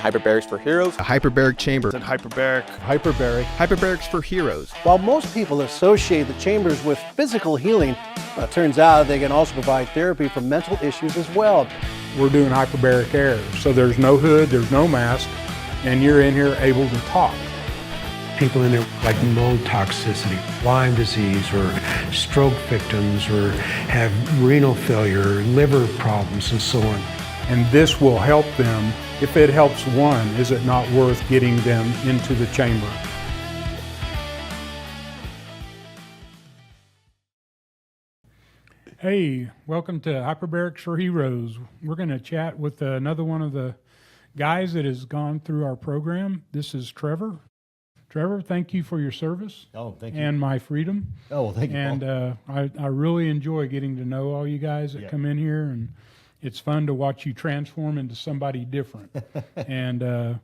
Hyperbarics for Heroes, a hyperbaric chamber, and hyperbaric. hyperbarics for heroes. While most people associate the chambers with physical healing, it turns out they can also provide therapy for mental issues as well. We're doing hyperbaric air, so there's no hood, there's no mask, and you're in here able to talk. People in there like mold toxicity, Lyme disease, or stroke victims, or have renal failure, liver problems, and so on. And this will help them. If it helps one, is it not worth getting them into the chamber? Hey, welcome to Hyperbarics for Heroes. We're going to chat with another one of the guys that has gone through our program. This is Trevor. Trevor, thank you for your service. Oh, thank you. And my freedom. Oh, well, thank you, And I really enjoy getting to know all you guys that come in here, and it's fun to watch you transform into somebody different. And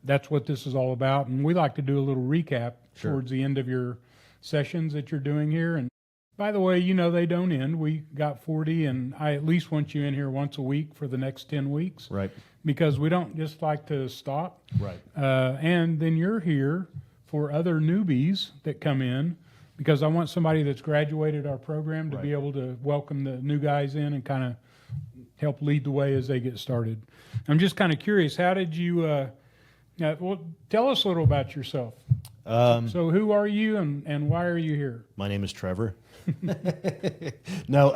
that's what this is all about. And we like to do a little recap towards the end of your sessions that you're doing here. And by the way, you know they don't end. We got 40, and I at least want you in here once a week for the next 10 weeks. Right. Because we don't just like to stop. Right. And then you're here for other newbies that come in, because I want somebody that's graduated our program to be able to welcome the new guys in and kind of help lead the way as they get started. I'm just kind of curious, how did you, well, tell us a little about yourself. So who are you and why are you here? My name is Trevor. No,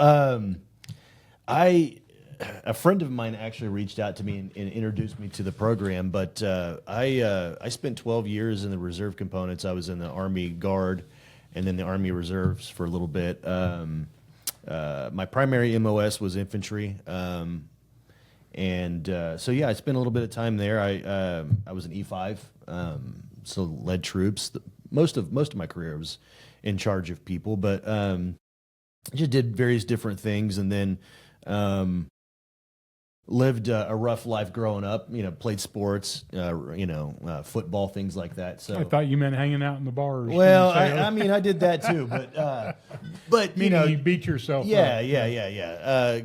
a friend of mine actually reached out to me and introduced me to the program, but I spent 12 years in the reserve components. I was in the Army Guard and then the Army Reserves for a little bit. My primary MOS was infantry, so yeah, I spent a little bit of time there. I was an E5, so led troops. Most of my career was in charge of people, but just did various different things, and then lived a rough life growing up. You know, played sports, football, things like that. So I thought you meant hanging out in the bars. Well, I mean, I did that too, but you beat yourself. Yeah.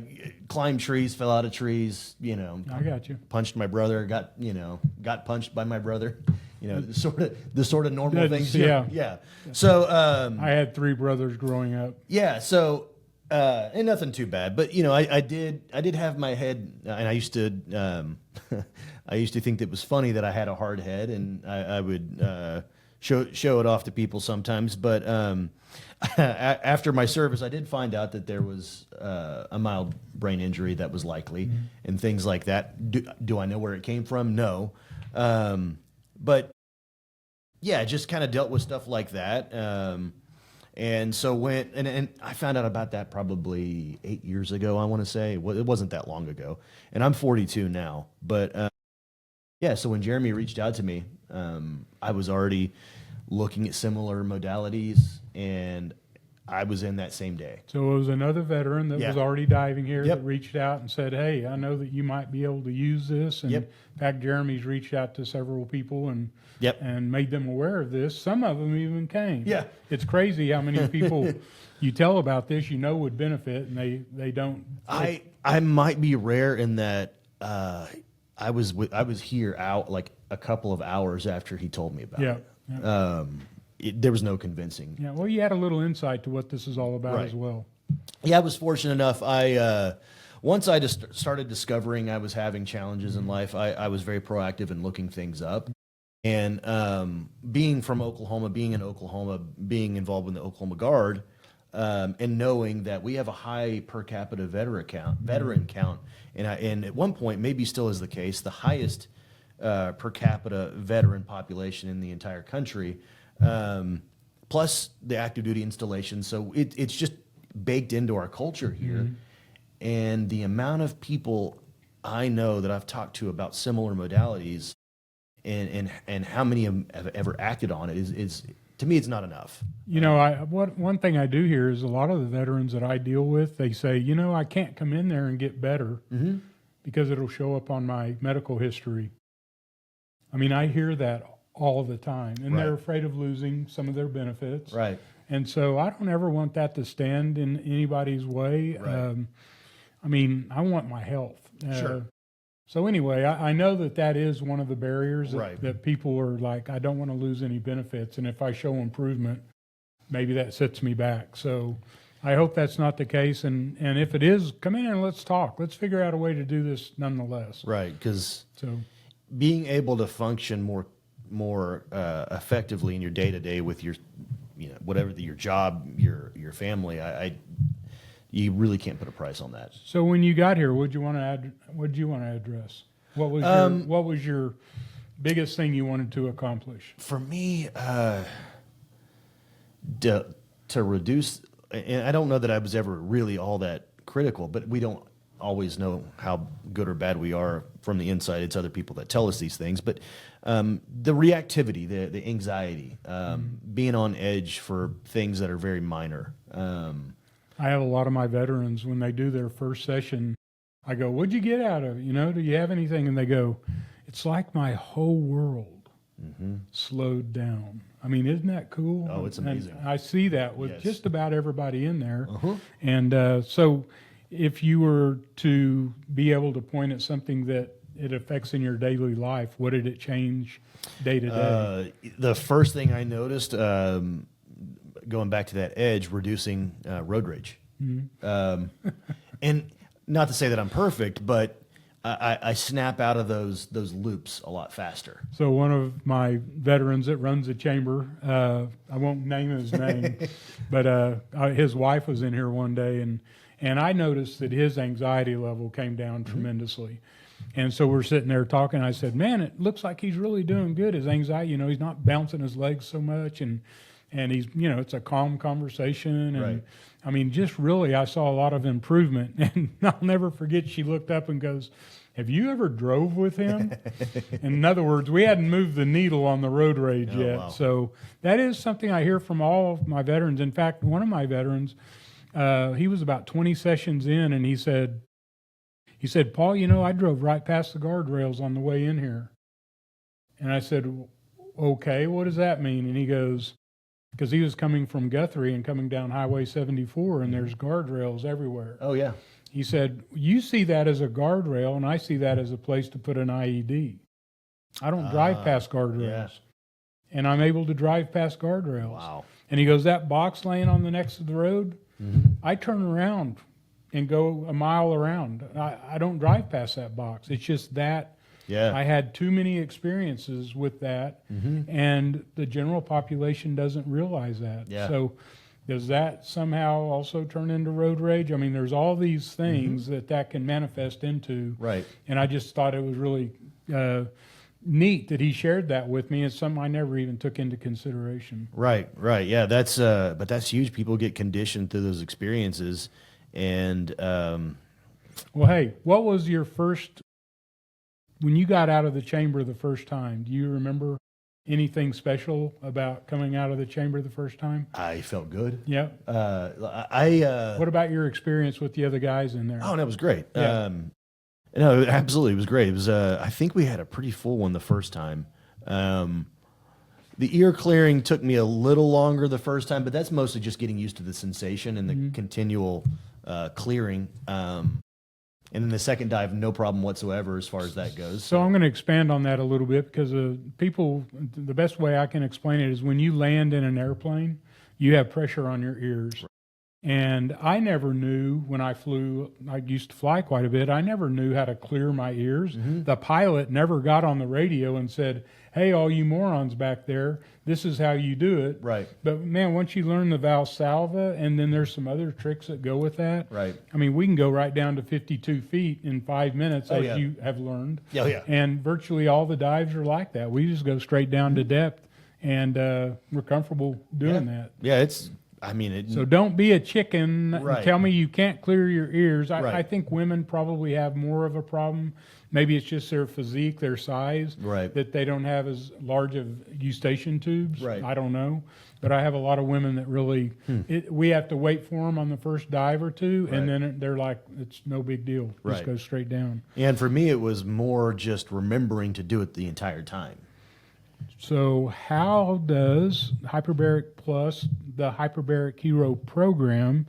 Climbed trees, fell out of trees. I got you. Punched my brother. Got punched by my brother. The sort of normal things. Yeah. So I had 3 brothers growing up. Yeah. So. And nothing too bad, but I did have my head, and I used to think that it was funny that I had a hard head, and I would show it off to people sometimes. But after my service, I did find out that there was a mild brain injury that was likely, and things like that. Do I know where it came from? No, but yeah, just kind of dealt with stuff like that. And so went, and I found out about that probably 8 years ago, I want to say. Well, it wasn't that long ago. And I'm 42 now. But yeah, so when Jeremy reached out to me, I was already looking at similar modalities, and I was in that same day. So it was another veteran that was already diving here that reached out and said, hey, I know that you might be able to use this. And in fact, Jeremy's reached out to several people and made them aware of this. Some of them even came. Yeah. It's crazy how many people you tell about this would benefit, and they don't. I might be rare in that I was here out like a couple of hours after he told me about it. Yeah. There was no convincing. Yeah, well, you had a little insight to what this is all about as well. Yeah, I was fortunate enough. Once I just started discovering I was having challenges in life, I was very proactive in looking things up. And being from Oklahoma, being in Oklahoma, being involved in the Oklahoma Guard, and knowing that we have a high per capita veteran count, and at one point, maybe still is the case, the highest per capita veteran population in the entire country. Plus the active duty installation. So it's just baked into our culture here. And the amount of people I know that I've talked to about similar modalities and how many have ever acted on it is to me, it's not enough. One thing I do hear is a lot of the veterans that I deal with, they say, I can't come in there and get better because it'll show up on my medical history. I mean, I hear that all the time, and they're afraid of losing some of their benefits. Right. And so I don't ever want that to stand in anybody's way. Right. I mean, I want my health. Sure. So anyway, I know that is one of the barriers that, Right. that people are like, I don't want to lose any benefits. And if I show improvement, maybe that sets me back. So I hope that's not the case. And if it is, come in and let's talk. Let's figure out a way to do this nonetheless. Right. Because So being able to function more effectively in your day to day with your, whatever your job, your family, you really can't put a price on that. So when you got here, what did you want to address? What was your biggest thing you wanted to accomplish? For me, to reduce, and I don't know that I was ever really all that critical, but we don't always know how good or bad we are from the inside. It's other people that tell us these things. But the reactivity, the anxiety, being on edge for things that are very minor. I have a lot of my veterans, when they do their first session, I go, what'd you get out of it? Do you have anything? And they go, it's like my whole world slowed down. I mean, isn't that cool? Oh, it's amazing. And I see that with Yes. just about everybody in there. And so if you were to be able to point at something that it affects in your daily life, what did it change day to day? The first thing I noticed, going back to that edge, reducing road rage. And not to say that I'm perfect, but I snap out of those loops a lot faster. So one of my veterans that runs a chamber, I won't name his name, but his wife was in here one day, and I noticed that his anxiety level came down tremendously. And so we're sitting there talking. I said, man, it looks like he's really doing good. His anxiety, he's not bouncing his legs so much, and he's, it's a calm conversation. And Right. I mean, just really, I saw a lot of improvement. And I'll never forget, she looked up and goes, have you ever drove with him? In other words, we hadn't moved the needle on the road rage yet. Wow. So that is something I hear from all of my veterans. In fact, one of my veterans, he was about 20 sessions in, and he said, Paul, I drove right past the guardrails on the way in here. And I said, okay, what does that mean? And he goes, because he was coming from Guthrie and coming down Highway 74, and there's guardrails everywhere. Oh, yeah. He said, you see that as a guardrail, and I see that as a place to put an IED. I don't drive past guardrails. Yeah. And I'm able to drive past guardrails. Wow. And he goes, that box laying on the next of the road, I turn around and go a mile around. I don't drive past that box. It's just that I had too many experiences with that, and the general population doesn't realize that. Yeah. So does that somehow also turn into road rage? I mean, there's all these things that can manifest into. Right. And I just thought it was really neat that he shared that with me. It's something I never even took into consideration. Right. Yeah, but that's huge. People get conditioned through those experiences. And Well, hey, what was your first, when you got out of the chamber the first time, do you remember anything special about coming out of the chamber the first time? I felt good. Yeah. What What about your experience with the other guys in there? Oh, that was great. Yeah. No, absolutely, it was great. It was. I think we had a pretty full one the first time. The ear clearing took me a little longer the first time, but that's mostly just getting used to the sensation and the continual clearing. And then the second dive, no problem whatsoever as far as that goes. So I'm going to expand on that a little bit, because people, the best way I can explain it is when you land in an airplane, you have pressure on your ears. Right. And I never knew when I flew, I used to fly quite a bit, I never knew how to clear my ears. The pilot never got on the radio and said, hey, all you morons back there, this is how you do it. Right. But man, once you learn the Valsalva, and then there's some other tricks that go with that. Right. I mean, we can go right down to 52 feet in 5 minutes, Oh, as yeah. you have learned. Yeah, yeah. And virtually all the dives are like that. We just go straight down to depth, and we're comfortable doing that. Yeah, So don't be a chicken and Right. tell me you can't clear your ears. Right. I think women probably have more of a problem. Maybe it's just their physique, their size, Right. that they don't have as large of eustachian tubes. Right. I don't know. But I have a lot of women that really, we have to wait for them on the first dive or two, and Right. then they're like, it's no big deal. Just Right. go straight down. And for me, it was more just remembering to do it the entire time. So how does Hyperbaric Plus, the Hyperbaric Hero program,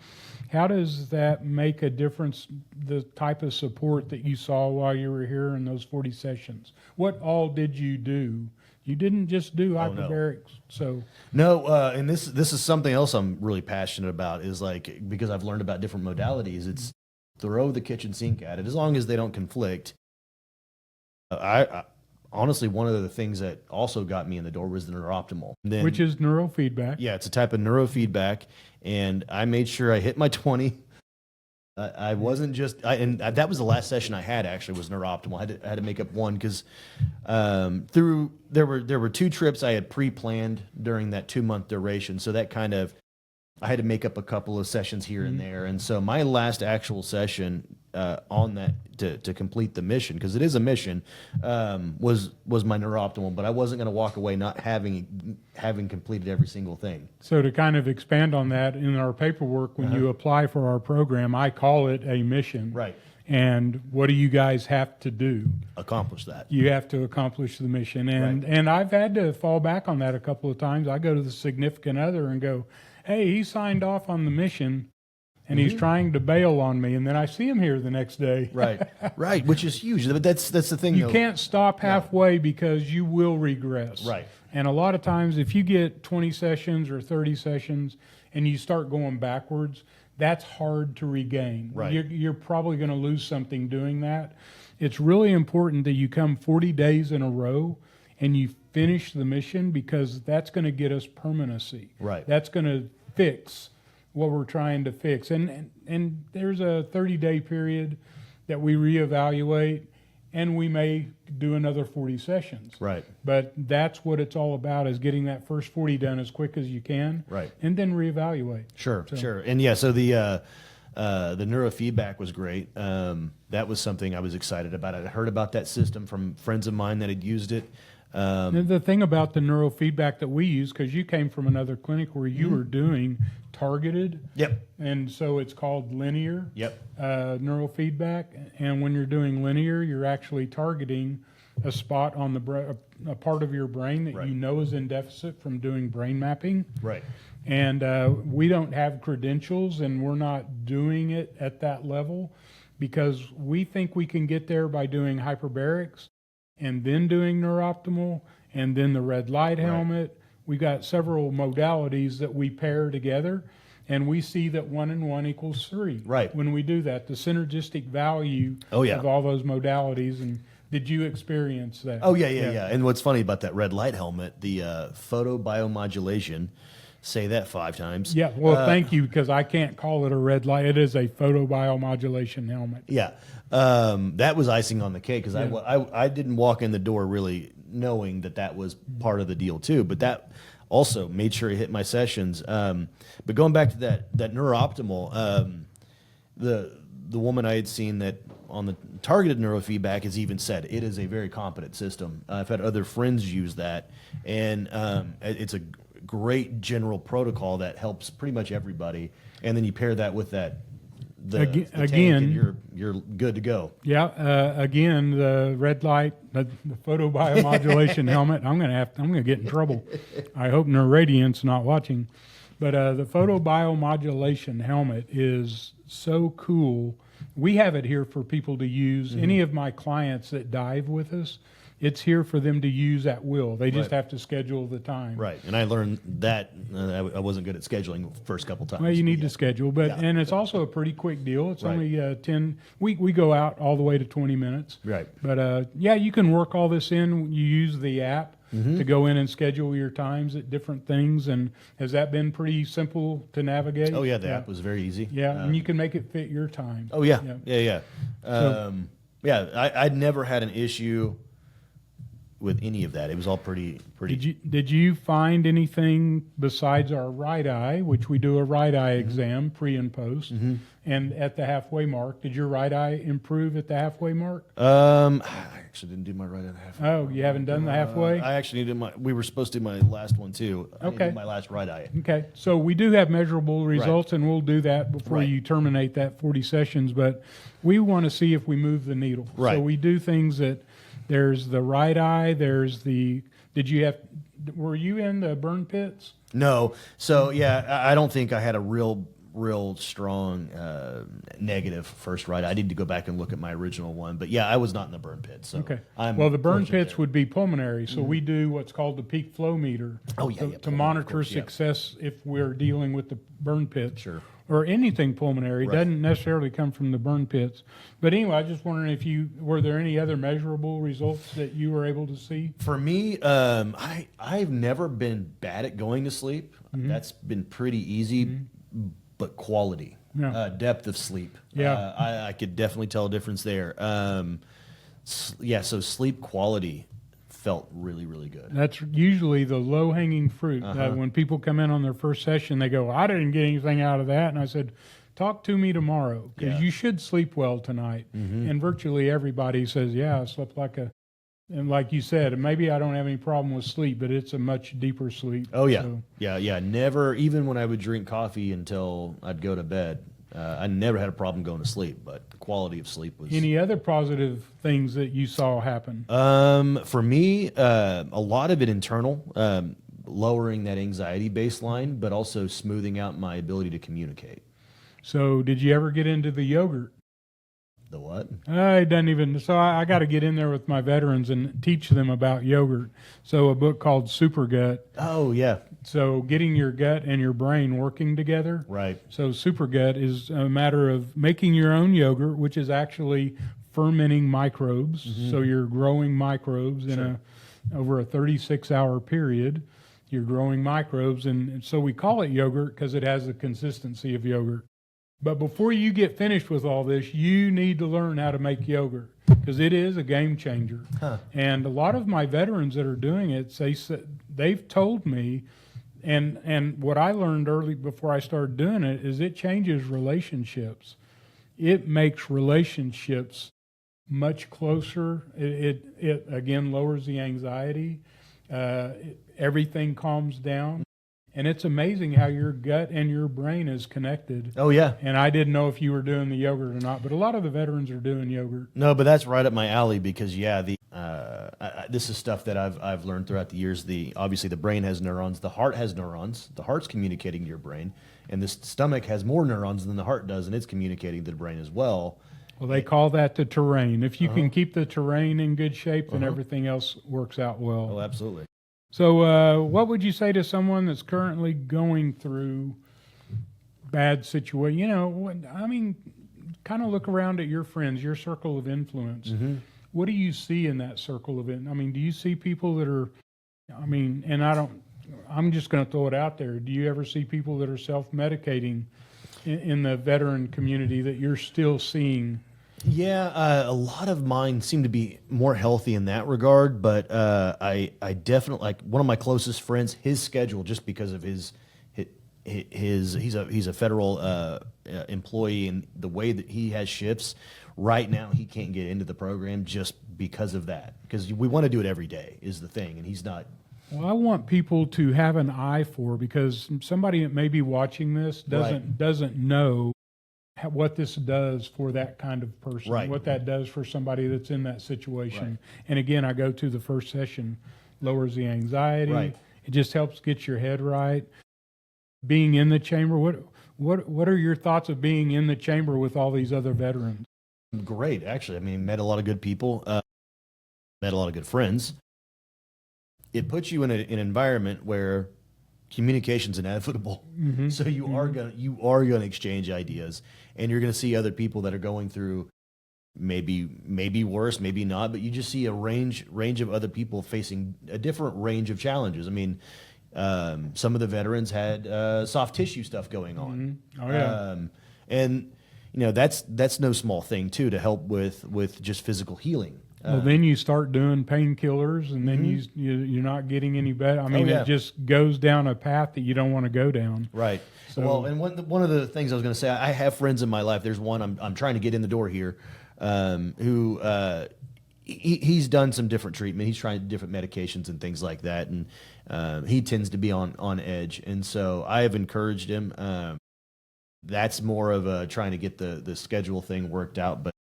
how does that make a difference, the type of support that you saw while you were here in those 40 sessions? What all did you do? You didn't just do hyperbarics. So No, and this is something else I'm really passionate about, is like, because I've learned about different modalities, it's throw the kitchen sink at it as long as they don't conflict. I honestly, one of the things that also got me in the door was the neurooptimal. Then, which is neurofeedback. yeah, it's a type of neurofeedback, and I made sure I hit my 20. I wasn't just, and that was the last session I had, actually, was neurooptimal. I had to make up one because there were 2 trips I had pre-planned during that 2-month duration, so that kind of, I had to make up a couple of sessions here and there, and so my last actual session on that to complete the mission, because it is a mission, was my neurooptimal, but I wasn't going to walk away not having completed every single thing. So to kind of expand on that, in our paperwork, when you apply for our program, I call it a mission. Right. And what do you guys have to do? Accomplish that. You have to accomplish the mission. And Right. and I've had to fall back on that a couple of times. I go to the significant other and go, hey, he signed off on the mission, and he's trying to bail on me, and then I see him here the next day. Right, right, which is huge. But that's the thing. You though. can't stop halfway because you will regress. Right. And a lot of times, if you get 20 sessions or 30 sessions and you start going backwards, that's hard to regain. Right. You're probably going to lose something doing that. It's really important that you come 40 days in a row and you finish the mission, because that's going to get us permanency. Right. That's going to fix what we're trying to fix. And there's a 30-day period that we reevaluate, and we may do another 40 sessions. Right. But that's what it's all about, is getting that first 40 done as quick as you can. Right. And then reevaluate. Sure, sure. And yeah, so the neurofeedback was great. That was something I was excited about. I heard about that system from friends of mine that had used it. And the thing about the neurofeedback that we use, because you came from another clinic where you were doing targeted. Yep. And so it's called linear. Yep. Neurofeedback. And when you're doing linear, you're actually targeting a spot on a part of your brain that Right. you know is in deficit from doing brain mapping. Right. And we don't have credentials, and we're not doing it at that level, because we think we can get there by doing hyperbarics and then doing neurooptimal and then the red light helmet. We got several modalities that we pair together, and we see that 1 and 1 equals 3. Right. When we do that, the synergistic value Oh, yeah. of all those modalities. And did you experience that? Oh, yeah. And what's funny about that red light helmet, the photobiomodulation, say that 5 times. Yeah, well, thank you, because I can't call it a red light. It is a photobiomodulation helmet. Yeah. That was icing on the cake, because I didn't walk in the door really knowing that was part of the deal too, but that also made sure I hit my sessions. But going back to that neurooptimal, the woman I had seen that on the targeted neurofeedback has even said it is a very competent system. I've had other friends use that, and it's a great general protocol that helps pretty much everybody. And then you pair that with the tank, and you're good to go. Yeah, again, the red light, the photobiomodulation helmet. I'm gonna get in trouble. I hope Neuradiant's not watching, but the photobiomodulation helmet is so cool. We have it here for people to use. Any of my clients that dive with us, it's here for them to use at will. They just have to schedule the time. Right, and I learned that I wasn't good at scheduling the first couple times. Well, you need to schedule, but and it's also a pretty quick deal. It's only 10. We go out all the way to 20 minutes. Right. But yeah, you can work all this in. You use the app to go in and schedule your times at different things. And has that been pretty simple to navigate? Oh yeah, the app was very easy. Yeah, and you can make it fit your time. Oh yeah, yeah. I'd never had an issue with any of that. It was all pretty. Did you find anything besides our right eye, which we do a right eye exam pre and post, and at the halfway mark? Did your right eye improve at the halfway mark? I actually didn't do my right eye halfway. Oh, you haven't done the halfway? I actually did we were supposed to do my last one too. I didn't do my last right eye. Okay, so we do have measurable results, and we'll do that before you terminate that 40 sessions. But we want to see if we move the needle. Right. So we do things that There's the right eye. Were you in the burn pits? No. So yeah, I don't think I had a real strong negative first ride. I need to go back and look at my original one. But yeah, I was not in the burn pit. So Okay. I'm Well, the burn fortunate pits there. would be pulmonary. So we do what's called the peak flow meter Oh, yeah, to, yeah, to pulmonary, monitor of course, yeah. success if we're dealing with the burn pits. Sure. Or anything pulmonary. Right. Doesn't necessarily come from the burn pits. But anyway, I was just wondering were there any other measurable results that you were able to see? For me, I've never been bad at going to sleep. That's been pretty easy, but quality, Yeah. depth of sleep. Yeah. I could definitely tell a difference there. So sleep quality felt really, really good. That's usually the low-hanging fruit. Uh-huh. When people come in on their first session, they go, I didn't get anything out of that. And I said, talk to me tomorrow, because Yeah. you should sleep well tonight. And virtually everybody says, yeah, I slept and like you said, and maybe I don't have any problem with sleep, but it's a much deeper sleep. Oh yeah, So, yeah. Never, even when I would drink coffee until I'd go to bed, I never had a problem going to sleep. But the quality of sleep was. any other positive things that you saw happen? For me, a lot of it internal, lowering that anxiety baseline, but also smoothing out my ability to communicate. So did you ever get into the yogurt? The what? It doesn't even. So I got to get in there with my veterans and teach them about yogurt. So a book called Super Gut. Oh yeah, So getting your gut and your brain working together. right. So super gut is a matter of making your own yogurt, which is actually fermenting microbes. So you're growing microbes over a 36-hour period. You're growing microbes, and so we call it yogurt because it has the consistency of yogurt. But before you get finished with all this, you need to learn how to make yogurt, because it is a game changer. And a lot of my veterans that are doing it, they've told me, and what I learned early before I started doing it is it changes relationships. It makes relationships much closer. It again lowers the anxiety. Everything calms down. And it's amazing how your gut and your brain is connected. Oh yeah. And I didn't know if you were doing the yogurt or not, but a lot of the veterans are doing yogurt. No, but that's right up my alley, because this is stuff that I've learned throughout the years. Obviously the brain has neurons, the heart has neurons, the heart's communicating to your brain, and the stomach has more neurons than the heart does, and it's communicating to the brain as well. Well, they call that the terrain. If you can keep the terrain in good shape, then everything else works out well. Oh, absolutely. So what would you say to someone that's currently going through bad situation? Kind of look around at your friends, your circle of influence. What do you see in that circle of it? Do you see people that are, I'm just going to throw it out there. Do you ever see people that are self-medicating in the veteran community that you're still seeing? Yeah, a lot of mine seem to be more healthy in that regard, but I definitely, like one of my closest friends, his schedule, just because of he's a federal employee, and the way that he has shifts right now, he can't get into the program just because of that. Because we want to do it every day is the thing, and he's not. Well, I want people to have an eye for, because somebody that may be watching this doesn't know what this does for that kind of person, what that does for somebody that's in that situation. And again, I go to the first session, lowers the anxiety. It just helps get your head right. Being in the chamber, what are your thoughts of being in the chamber with all these other veterans? Great, actually. Met a lot of good people, met a lot of good friends. It puts you in an environment where communication's inevitable. So you are gonna exchange ideas, and you're gonna see other people that are going through maybe worse, maybe not, but you just see a range of other people facing a different range of challenges. Some of the veterans had soft tissue stuff going on. Oh yeah. And that's no small thing too, to help with just physical healing. Well, then you start doing painkillers, and then you're not getting any better. It just goes down a path that you don't want to go down. Right. So, well, and one of the things I was going to say, I have friends in my life. There's one I'm trying to get in the door here, who he's done some different treatment. He's trying different medications and things like that, and he tends to be on edge. And so I have encouraged him. That's more of a trying to get the schedule thing worked out, but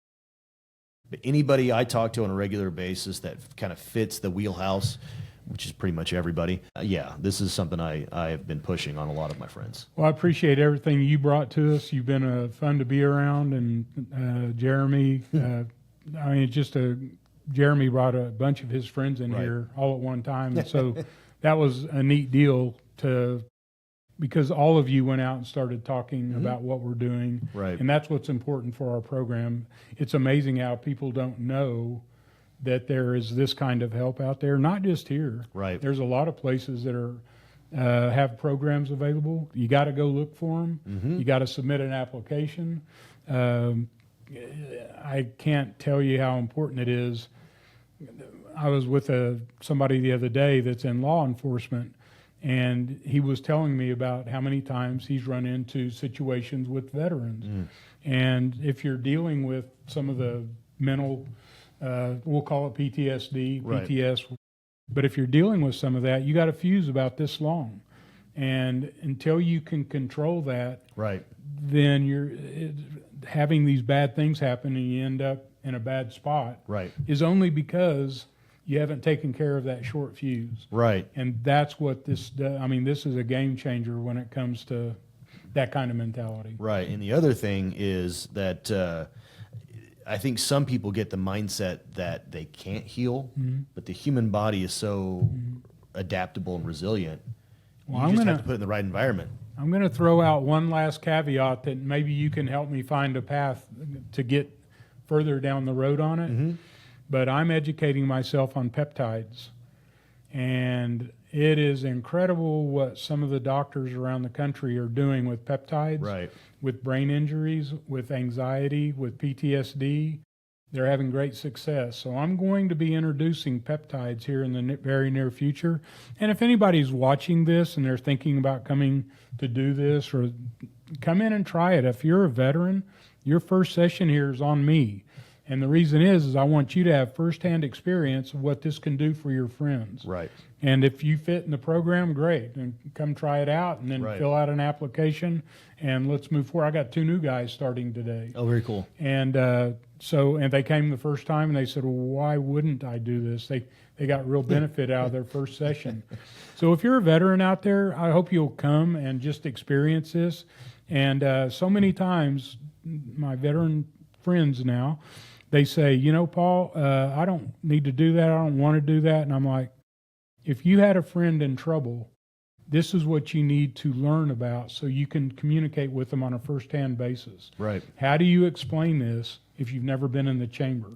But anybody I talk to on a regular basis that kind of fits the wheelhouse, which is pretty much everybody, yeah, this is something I have been pushing on a lot of my friends. Well, I appreciate everything you brought to us. You've been fun to be around, and Jeremy, I mean, Jeremy brought a bunch of his friends in here all at one time, and so that was a neat deal because all of you went out and started talking about what we're doing, and that's what's important for our program. It's amazing how people don't know that there is this kind of help out there, not just here. Right. There's a lot of places that are have programs available. You got to go look for them. You got to submit an application. I can't tell you how important it is. I was with somebody the other day that's in law enforcement, and he was telling me about how many times he's run into situations with veterans. And if you're dealing with some of the mental, we'll call it PTSD, PTS, but if you're dealing with some of that, you got a fuse about this long. And until you can control that, then you're having these bad things happen and you end up in a bad spot is only because you haven't taken care of that short fuse. And that's what this does. I mean, this is a game changer when it comes to that kind of mentality. And the other thing is that I think some people get the mindset that they can't heal, but the human body is so adaptable and resilient. Well, you just have to put it in the right environment. I'm going to throw out one last caveat that maybe you can help me find a path to get further down the road on it. But I'm educating myself on peptides. And it is incredible what some of the doctors around the country are doing with peptides, with brain injuries, with anxiety, with PTSD. They're having great success. So I'm going to be introducing peptides here in the very near future. And if anybody's watching this and they're thinking about coming to do this, or come in and try it. If you're a veteran, your first session here is on me. And the reason is I want you to have firsthand experience of what this can do for your friends. And if you fit in the program, great. And come try it out and then fill out an application and let's move forward. I got 2 new guys starting today. Oh, very cool. And and they came the first time and they said, well, why wouldn't I do this? They got real benefit out of their first session. So if you're a veteran out there, I hope you'll come and just experience this. And so many times, my veteran friends now, they say, you know, Paul, I don't need to do that. I don't want to do that. And I'm like, if you had a friend in trouble, this is what you need to learn about so you can communicate with them on a first-hand basis. How do you explain this if you've never been in the chamber?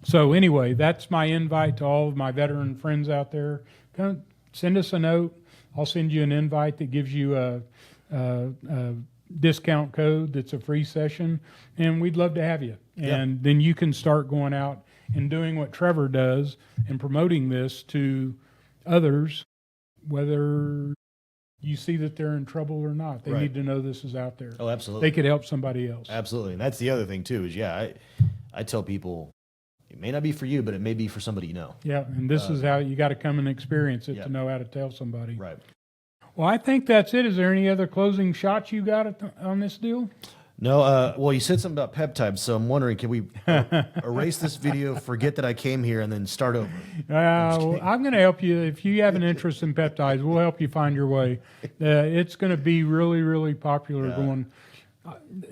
So anyway, that's my invite to all of my veteran friends out there. Come send us a note. I'll send you an invite that gives you a discount code that's a free session, and we'd love to have you. And then you can start going out and doing what Trevor does and promoting this to others, whether you see that they're in trouble or not. They need to know this is out there. Oh, absolutely. They could help somebody else. Absolutely. And that's the other thing too, is I tell people it may not be for you, but it may be for somebody you know. And this is how you got to come and experience it to know how to tell somebody. Well, I think that's it. Is there any other closing shots you got on this deal? No, well, you said something about peptides, so I'm wondering, can we erase this video, forget that I came here, and then start over? I'm going to help you. If you have an interest in peptides, we'll help you find your way. It's going to be really, really popular going.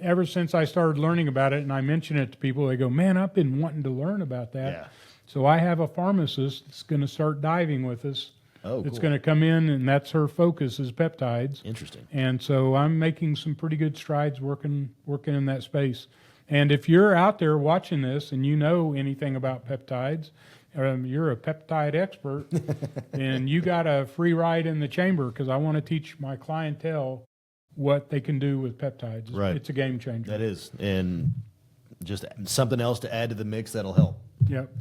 Ever since I started learning about it, and I mention it to people, they go, man, I've been wanting to learn about that. So I have a pharmacist that's going to start diving with us. It's going to come in, and that's her focus is peptides. Interesting. And so I'm making some pretty good strides working in that space. And if you're out there watching this and you know anything about peptides, you're a peptide expert, then you got a free ride in the chamber, because I want to teach my clientele what they can do with peptides. It's a game changer. That is. And just something else to add to the mix that'll help. Yep.